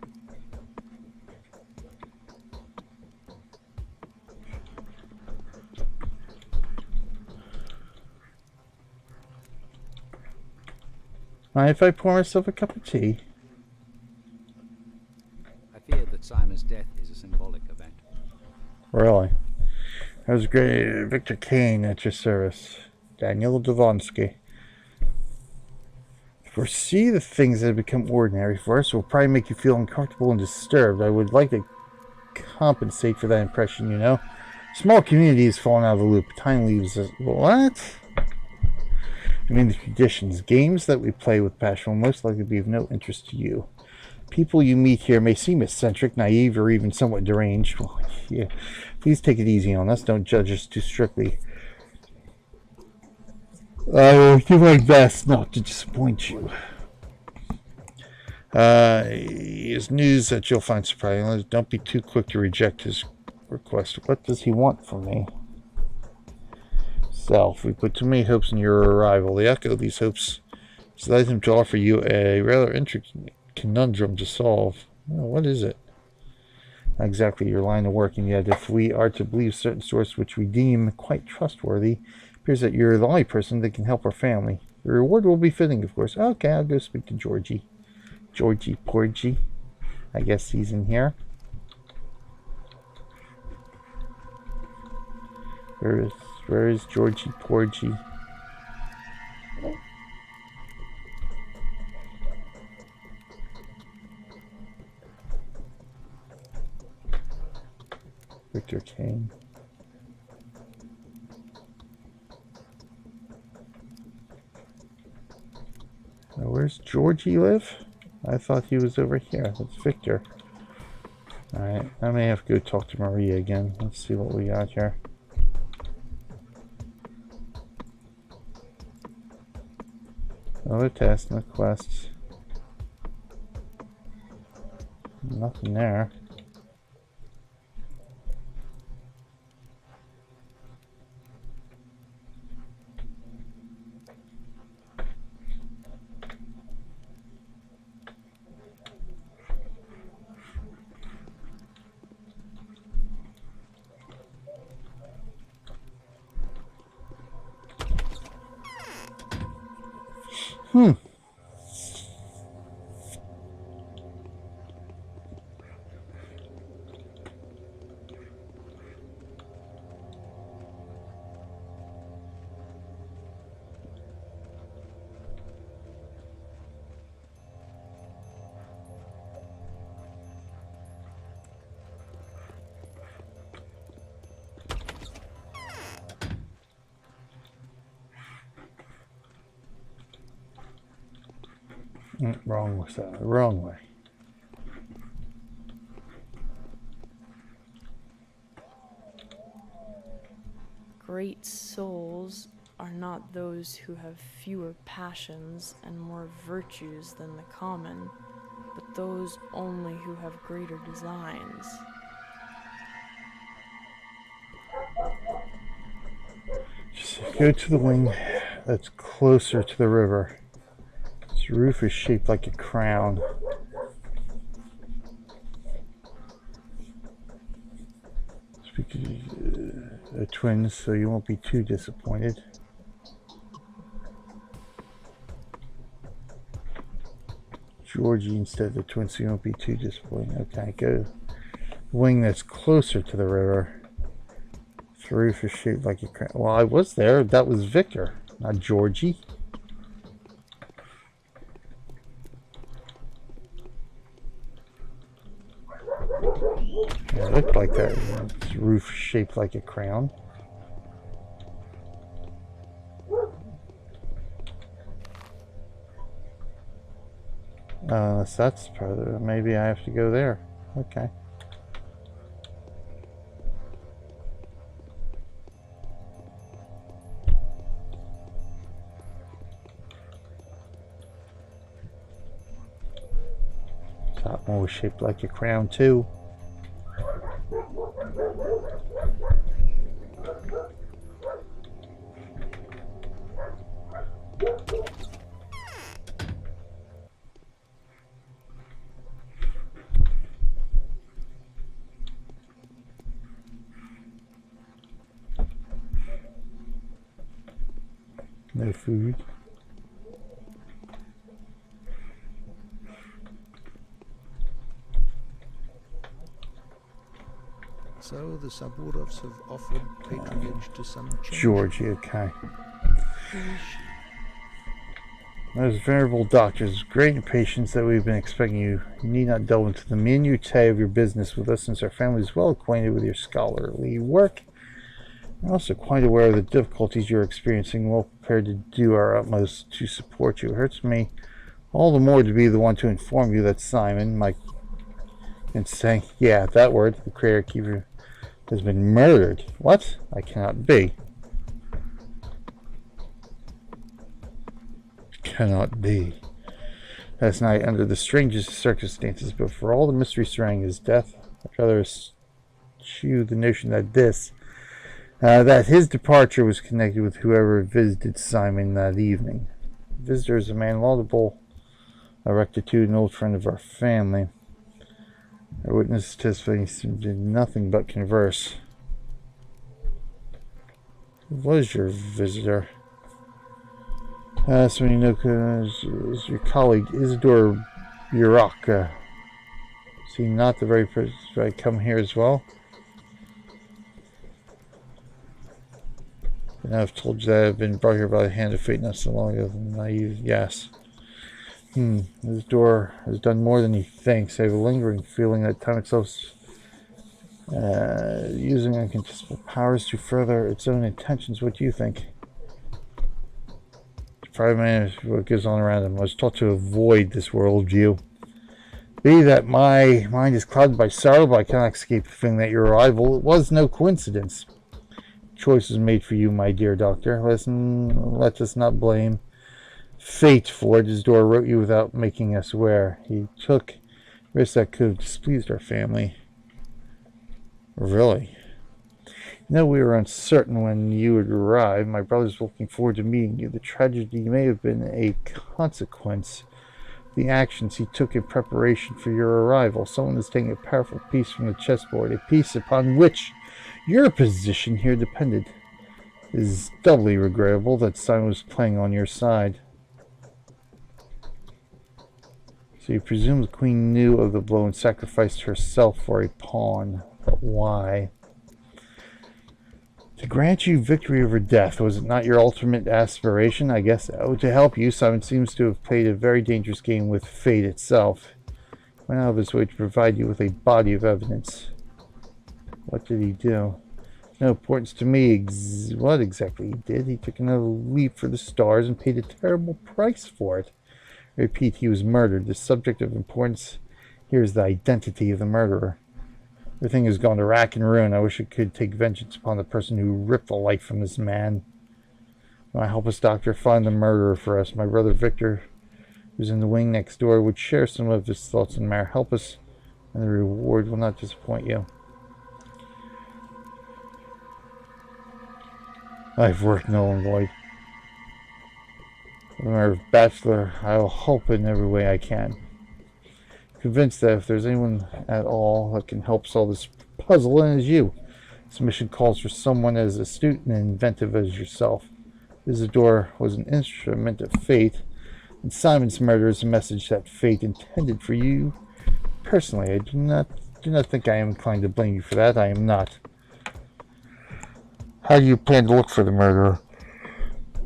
Mind if I pour myself a cup of tea? I fear that Simon's death is a symbolic event. Really? That was great. Victor Kain at your service. Daniel Dankovsky. Foresee the things that have become ordinary for us will probably make you feel uncomfortable and disturbed. I would like to compensate for that impression, you know. Small community has fallen out of the loop. Time leaves us. What? I mean, the traditions, games that we play with passion will most likely be of no interest to you. People you meet here may seem eccentric, naive, or even somewhat deranged. Well, yeah. Please take it easy on us. Don't judge us too strictly. I will do my best not to disappoint you. His news that you'll find surprising. Don't be too quick to reject his request. What does he want from me? Self. We put too many hopes in your arrival. The echo of these hopes has led him to offer you a rather intricate conundrum to solve. Oh, what is it? Not exactly your line of work, and yet if we are to believe certain sources which we deem quite trustworthy, it appears that you're the only person that can help our family. The reward will be fitting, of course. Okay, I'll go speak to Georgie. Georgie Porgy. I guess he's in here. Where is Georgie Porgy? Victor Kain. Now, where's Georgie live? I thought he was over here. That's Victor. Alright, I may have to go talk to Maria again. Let's see what we got here. Another test, no quests. Nothing there. Wrong with that. Wrong way. great souls are not those who have fewer passions and more virtues than the common, but those only who have greater designs. Just go to the wing that's closer to the river. Its roof is shaped like a crown. They're twins, so you won't be too disappointed. Georgie instead of the twins, so you won't be too disappointed. Okay, go. Wing that's closer to the river. The roof is shaped like a crown. Well, I was there. That was Victor, not Georgie. Yeah, it looked like that. It's roof shaped like a crown. So that's probably, maybe I have to go there. Okay. That one was shaped like a crown too. No food. So the Saburovs have offered patronage to some change. Georgie, okay. Those venerable doctors, great patients that we've been expecting you. You need not delve into the minutiae of your business with us, since our family is well acquainted with your scholarly work. We're also quite aware of the difficulties you're experiencing, well prepared to do our utmost to support you. It hurts me all the more to be the one to inform you that Simon, my saying, yeah, that word, the creator keeper, has been murdered. What? I cannot be. Cannot be. Last night, under the strangest circumstances, but for all the mystery surrounding his death, I'd rather eschew the notion that that his departure was connected with whoever visited Simon that evening. The visitor is a man laudable of rectitude, an old friend of our family. Our witness testified he did nothing but converse. Who was your visitor? So you know, is your colleague Isidore Buraka. Is he not the very person I come here as well? And I've told you that I've been brought here by the hand of fate not so long ago. Naive, yes. This door has done more than he thinks. I have a lingering feeling that time itself is using uncontestable powers to further its own intentions. What do you think? Private man is what goes on around him. I was taught to avoid this worldview. Be that my mind is clouded by sorrow, but I cannot escape the feeling that your arrival was no coincidence. Choice was made for you, my dear doctor. Let us not blame fate for it. His door wrote you without making us aware. He took risks that could have displeased our family. Really? No, we were uncertain when you would arrive. My brother's looking forward to meeting you. The tragedy may have been a consequence of the actions he took in preparation for your arrival. Someone is taking a powerful piece from the chessboard, a piece upon which your position here depended. It is doubly regrettable that Simon was playing on your side. So you presume the queen knew of the blow and sacrificed herself for a pawn. But why? To grant you victory over death, was it not your ultimate aspiration? I guess so. To help you, Simon seems to have played a very dangerous game with fate itself. He went out of his way to provide you with a body of evidence. What did he do? No importance to me what exactly he did. He took another leap for the stars and paid a terrible price for it. I repeat, he was murdered. The subject of importance here is the identity of the murderer. Everything has gone to rack and ruin. I wish I could take vengeance upon the person who ripped the life from this man. My helpless doctor, find the murderer for us. My brother Victor, who's in the wing next door, would share some of his thoughts on the matter. Help us, and the reward will not disappoint you. I've worked null and void. For the matter of Bachelor, I will help in every way I can. Convinced that if there's anyone at all that can help solve this puzzle, it is you. This mission calls for someone as astute and inventive as yourself. Isidore was an instrument of fate, and Simon's murder is a message that fate intended for you. Personally, I do not think I am inclined to blame you for that. I am not. How do you plan to look for the murderer?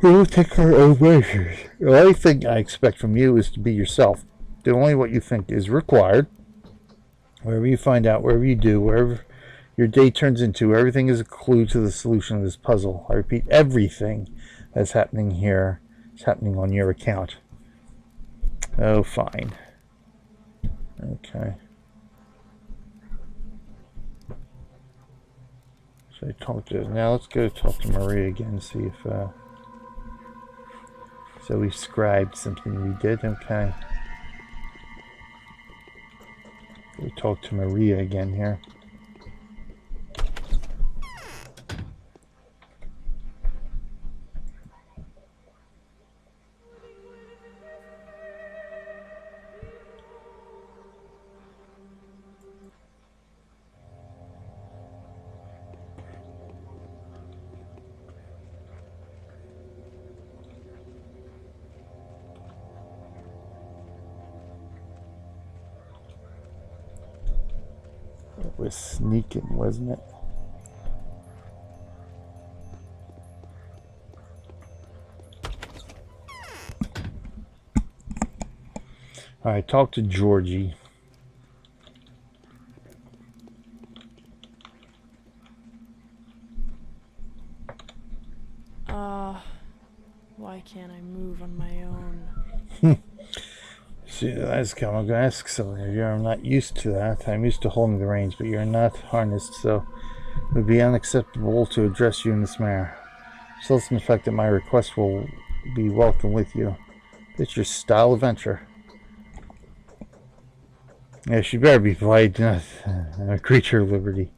We will take our own measures. The only thing I expect from you is to be yourself. Do only what you think is required. Wherever you find out, wherever you do, wherever your day turns into, everything is a clue to the solution of this puzzle. I repeat, everything that's happening here is happening on your account. Oh, fine. Okay. So I talked to... Now let's go talk to Maria again and see if... So we scribed something we did. Okay. We talk to Maria again here. It was sneaking, wasn't it? Alright, talk to Georgie. Why can't I move on my own? See, that's coming. I'm going to ask something of you. I'm not used to that. I'm used to holding the reins, but you're not harnessed, so it would be unacceptable to address you in this manner. So listen to the fact that my request will be welcome with you. It's your style of venture. Yes, you better be polite, not a creature of liberty.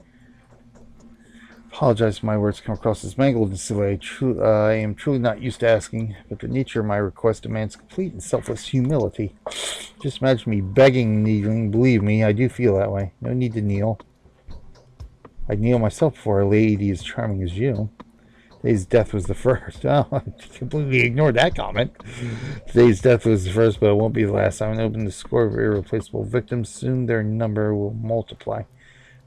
Apologize if my words come across as mangled and silly. I am truly not used to asking, but the nature of my request demands complete and selfless humility. Just imagine me begging and kneeling. Believe me, I do feel that way. No need to kneel. I'd kneel myself before a lady as charming as you. Today's death was the first. Oh, I completely ignored that comment. Today's death was the first, but it won't be the last. I'm open to score of irreplaceable victims. Soon their number will multiply.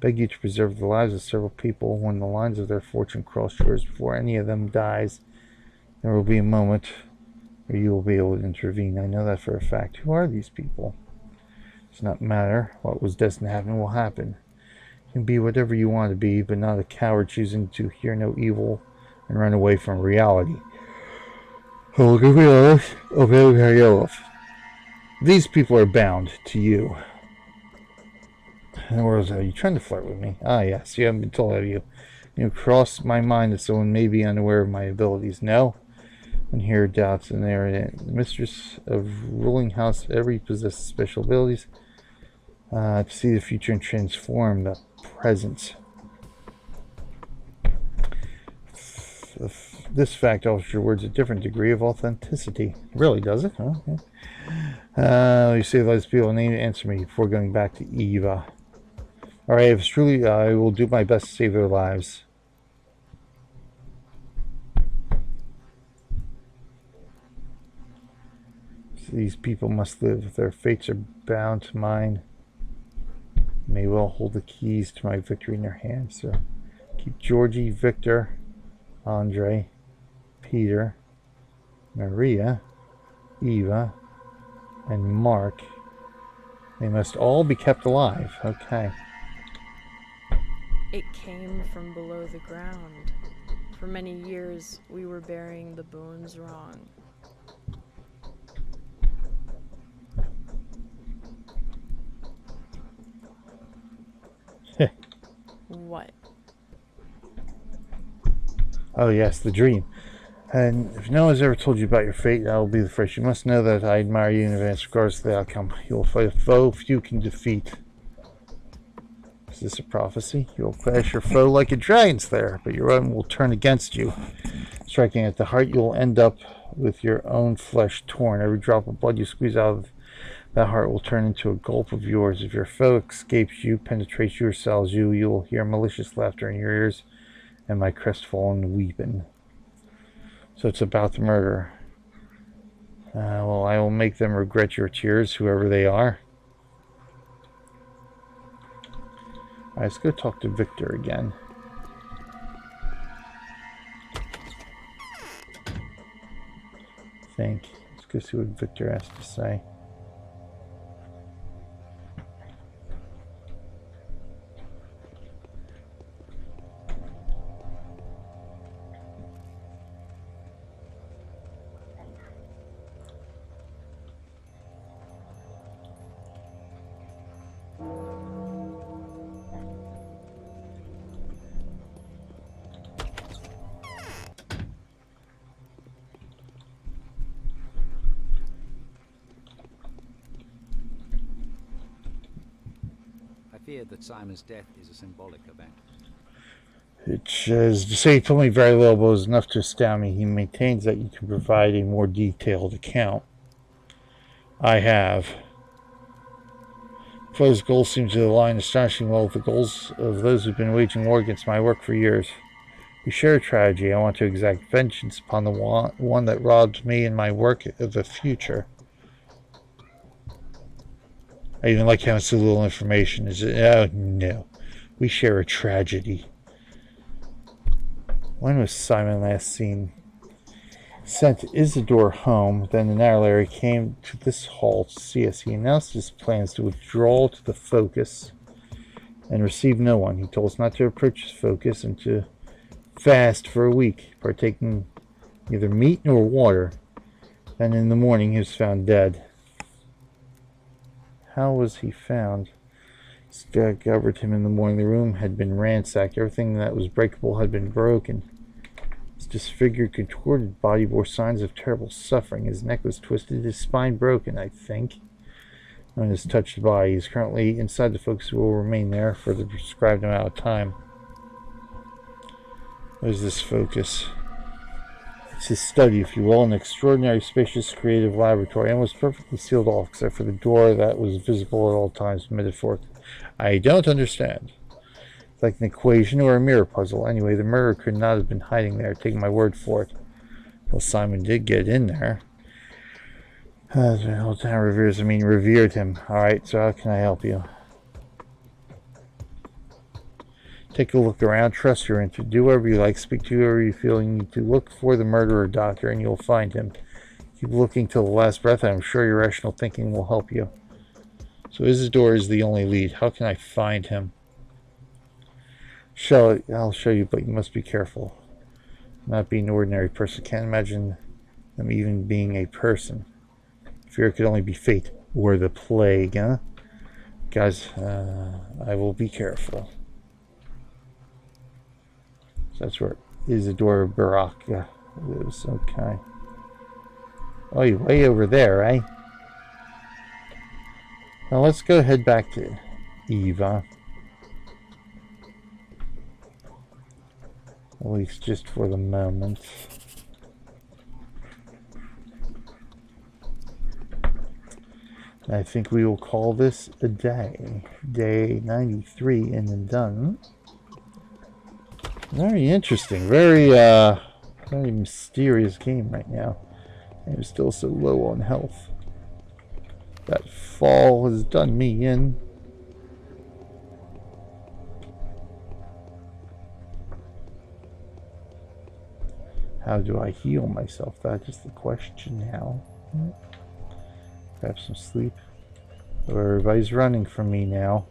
Beg you to preserve the lives of several people. When the lines of their fortune cross yours before any of them dies, there will be a moment where you will be able to intervene. I know that for a fact. Who are these people? It does not matter. What was destined to happen will happen. You can be whatever you want to be, but not a coward choosing to hear no evil and run away from reality. Oh, to be honest, these people are bound to you. In other words, are you trying to flirt with me? Ah, yes, you haven't been told, have you? You crossed my mind that someone may be unaware of my abilities. No, and here doubts and there. The mistress of ruling house every possesses special abilities to see the future and transform the present. This fact offers your words a different degree of authenticity. Really, does it? Huh? Okay. You say those people need to answer me before going back to Eva. Alright, if it's truly, I will do my best to save their lives. These people must live. Their fates are bound to mine. May well hold the keys to my victory in their hands. So keep Georgie, Victor, Andre, Peter, Maria, Eva, and Mark. They must all be kept alive. Okay. It came from below the ground. For many years, we were burying the bones wrong. What? Oh yes, the dream. And if no one's ever told you about your fate, I will be the first. You must know that I admire you in advance, regardless of the outcome. You will fight a foe few can defeat. Is this a prophecy? You will crash your foe like a dragon's there, but your own will turn against you. Striking at the heart, you will end up with your own flesh torn. Every drop of blood you squeeze out of that heart will turn into a gulp of yours. If your foe escapes you, penetrates you, or sells you, you will hear malicious laughter in your ears and my crestfallen weeping. So it's about the murder. Well, I will make them regret your tears, whoever they are. Alright, let's go talk to Victor again. Let's go see what Victor has to say. I fear that Simon's death is a symbolic event. It is to say he told me very little, but it was enough to astound me. He maintains that you can provide a more detailed account. I have. Flo's goals seem to align astonishingly well with the goals of those who've been waging war against my work for years. We share a tragedy. I want to exact vengeance upon the one that robbed me and my work of the future. I even like having so little information. Oh no. We share a tragedy. When was Simon last seen? Sent Isidore home, then the narrow came to this hall to see us. He announced his plans to withdraw to the Focus and receive no one. He told us not to approach his Focus and to fast for a week, partaking neither meat nor water. Then in the morning he was found dead. How was he found? Discovered him in the morning. The room had been ransacked. Everything that was breakable had been broken. His disfigured, contorted body bore signs of terrible suffering. His neck was twisted, his spine broken, I think. No one has touched the body. He is currently inside the Focus, will remain there for the prescribed amount of time. What is this Focus? It's his study, if you will, an extraordinary, spacious, creative laboratory, almost perfectly sealed off, except for the door that was visible at all times, metaphoric. I don't understand. It's like an equation or a mirror puzzle. Anyway, the murderer could not have been hiding there. Take my word for it. Well, Simon did get in there. The whole town revered him. Alright, so how can I help you? Take a look around. Trust your instinct. Do whatever you like. Speak to whoever you feel you need to. Look for the murderer, doctor, and you'll find him. Keep looking till the last breath. I'm sure your rational thinking will help you. So Isidore is the only lead. How can I find him? I'll show you, but you must be careful. Not being an ordinary person. Can't imagine them even being a person. Fear it could only be fate or the plague, huh? Guys, I will be careful. So that's where Isidore Baraka lives. Okay. Oh, you're way over there, eh? Now let's go head back to Eva. At least just for the moment. I think we will call this a day. Day 93 in and done. Very interesting. Very mysterious game right now. I'm still so low on health. That fall has done me in. How do I heal myself? That is the question now. Grab some sleep. Everybody's running from me now.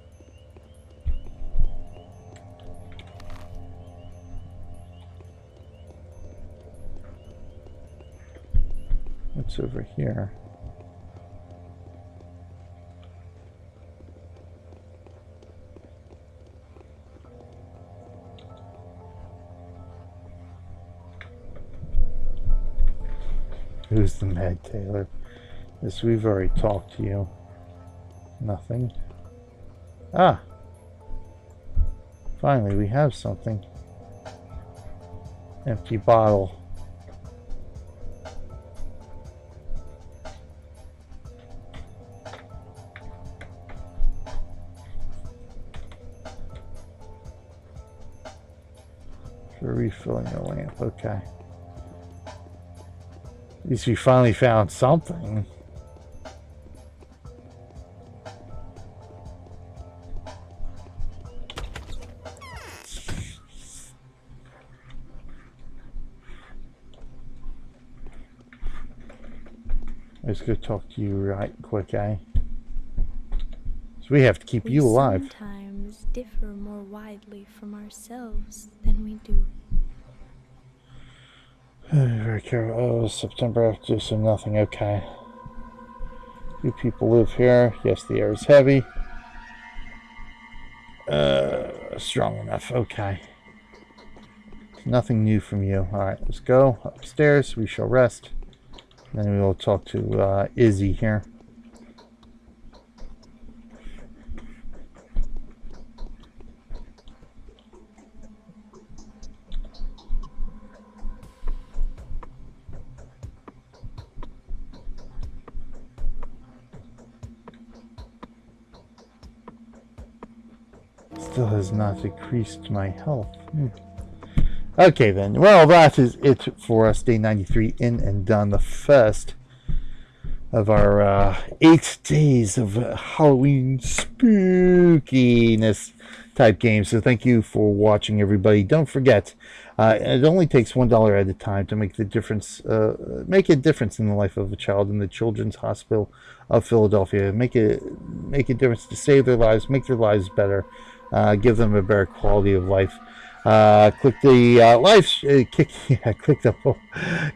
What's over here? Who's the Mad Taylor? Yes, we've already talked to you. Nothing. Ah! Finally, we have something. Empty bottle. For refilling the lamp, okay. At least we finally found something. Let's go talk to you right quick, eh? So we have to keep you alive. We sometimes differ more widely from ourselves than we do. Very careful. Oh, September after, so nothing. Okay. Few people live here. Yes, the air is heavy. Strong enough. Okay. Nothing new from you. Alright, let's go upstairs. We shall rest. Then we will talk to Izzy here. Still has not decreased my health. Okay then, well that is it for us, day 93 in and done, the first of our 8 days of Halloween spookiness type games. So thank you for watching, everybody. Don't forget, it only takes $1 at a time to make the difference, make a difference in the life of a child in the Children's Hospital of Philadelphia. Make a difference to save their lives, make their lives better, give them a better quality of life. Click the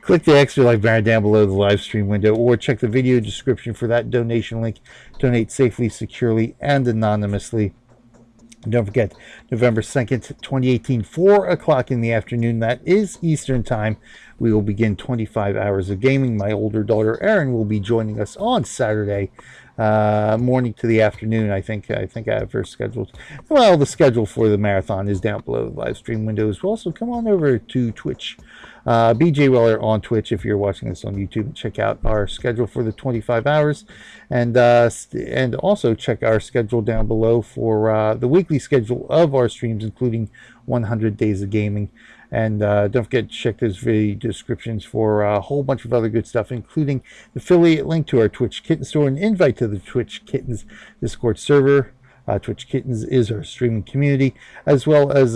click the extra life banner down below the live stream window, or check the video description for that donation link. Donate safely, securely, and anonymously. Don't forget, November 2nd, 2018, 4 o'clock in the afternoon, that is Eastern Time, we will begin 25 hours of gaming. My older daughter, Erin, will be joining us on Saturday morning to the afternoon. I think I have her scheduled. Well, the schedule for the marathon is down below the live stream window as well, so come on over to Twitch. BJ Weller on Twitch if you're watching this on YouTube. Check out our schedule for the 25 hours, and also check our schedule down below for the weekly schedule of our streams, including 100 days of gaming. And don't forget to check those video descriptions for a whole bunch of other good stuff, including the affiliate link to our Twitch Kitten store, an invite to the Twitch Kittens Discord server. Twitch Kittens is our streaming community, as well as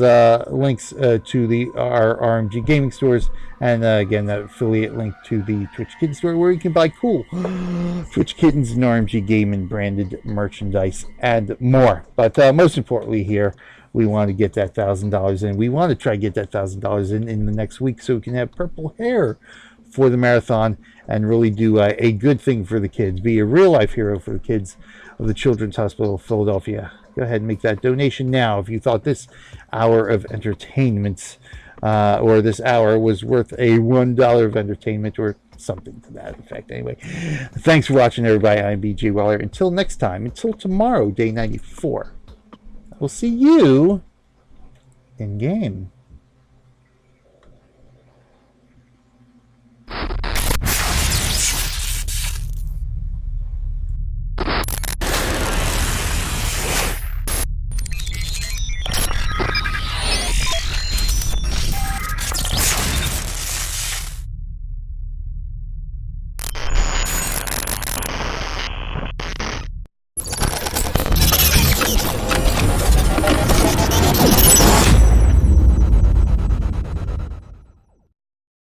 links to our RMG gaming stores, and again, that affiliate link to the Twitch Kittens store, where you can buy cool Twitch Kittens and RMG gaming branded merchandise and more. But most importantly here, we want to get that $1,000 in. We want to try to get that $1,000 in the next week, so we can have purple hair for the marathon and really do a good thing for the kids. Be a real life hero for the kids of the Children's Hospital of Philadelphia. Go ahead and make that donation now if you thought this hour of entertainment or this hour was worth a $1 of entertainment or something to that effect. Anyway, thanks for watching, everybody. I'm BJ Weller. Until next time, until tomorrow, day 94. We'll see you in game.